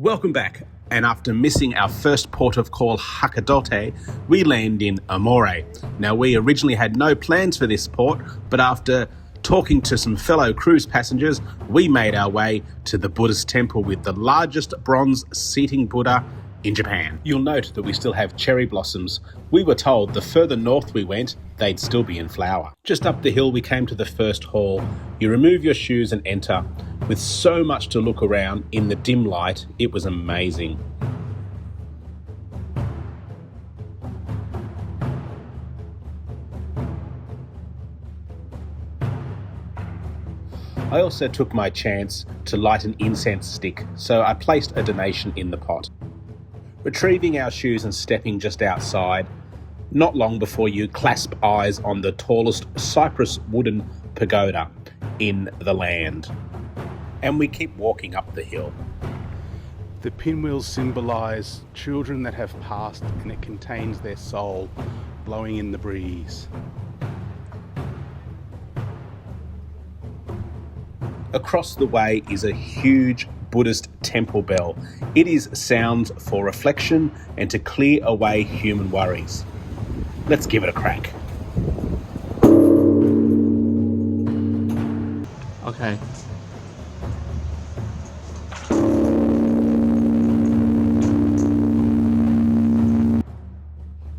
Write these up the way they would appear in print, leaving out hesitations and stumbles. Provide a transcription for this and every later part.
Welcome back, and after missing our first port of call Hakadote, we land in Aomori. Now, we originally had no plans for this port, but after talking to some fellow cruise passengers, we made our way to the Buddhist temple with the largest bronze seating Buddha in Japan. You'll note that we still have cherry blossoms. We were told the further north we went, they'd still be in flower. Just up the hill we came to the first hall. You remove your shoes and enter. With so much to look around in the dim light, it was amazing. I also took my chance to light an incense stick, so I placed a donation in the pot. Retrieving our shoes and stepping just outside, not long before you clasp eyes on the tallest cypress wooden pagoda in the land. And we keep walking up the hill. The pinwheels symbolise children that have passed, and it contains their soul blowing in the breeze. Across the way is a huge Buddhist temple bell. It is sounds for reflection and to clear away human worries. Let's give it a crack. Okay.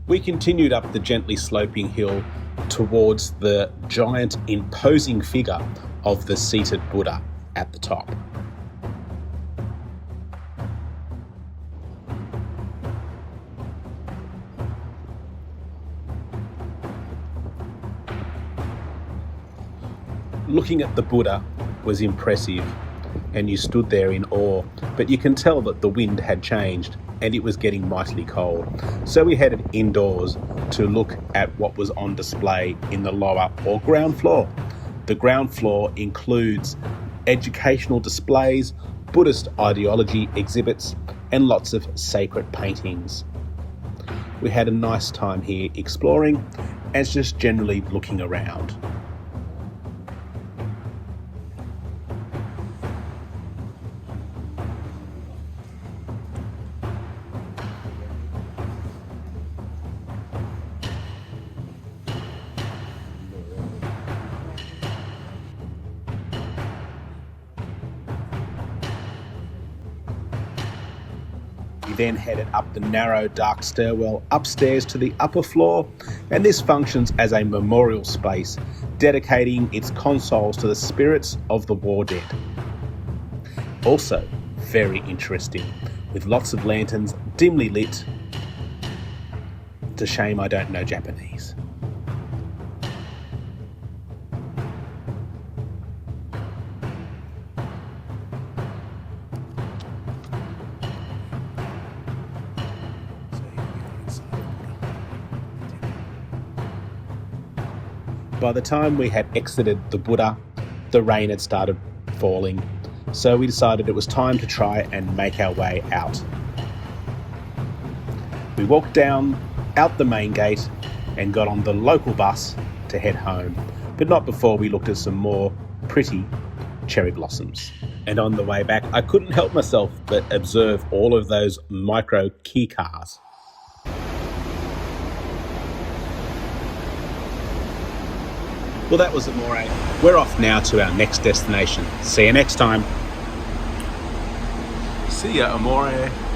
We continued up the gently sloping hill towards the giant, imposing figure of the seated Buddha at the top. Looking at the Buddha was impressive, and you stood there in awe, but you can tell that the wind had changed and it was getting mightily cold. So we headed indoors to look at what was on display in the lower or ground floor. The ground floor includes educational displays, Buddhist ideology exhibits, and lots of sacred paintings. We had a nice time here exploring and just generally looking around. We then headed up the narrow, dark stairwell upstairs to the upper floor, and this functions as a memorial space, dedicating its consoles to the spirits of the war dead. Also, very interesting, with lots of lanterns dimly lit. It's a shame I don't know Japanese. By the time we had exited the Buddha, the rain had started falling, so we decided it was time to try and make our way out. We walked down out the main gate and got on the local bus to head home, but not before we looked at some more pretty cherry blossoms. And on the way back, I couldn't help myself but observe all of those micro key cars. Well, that was Aomori. We're off now to our next destination. See you next time. See ya, Aomori.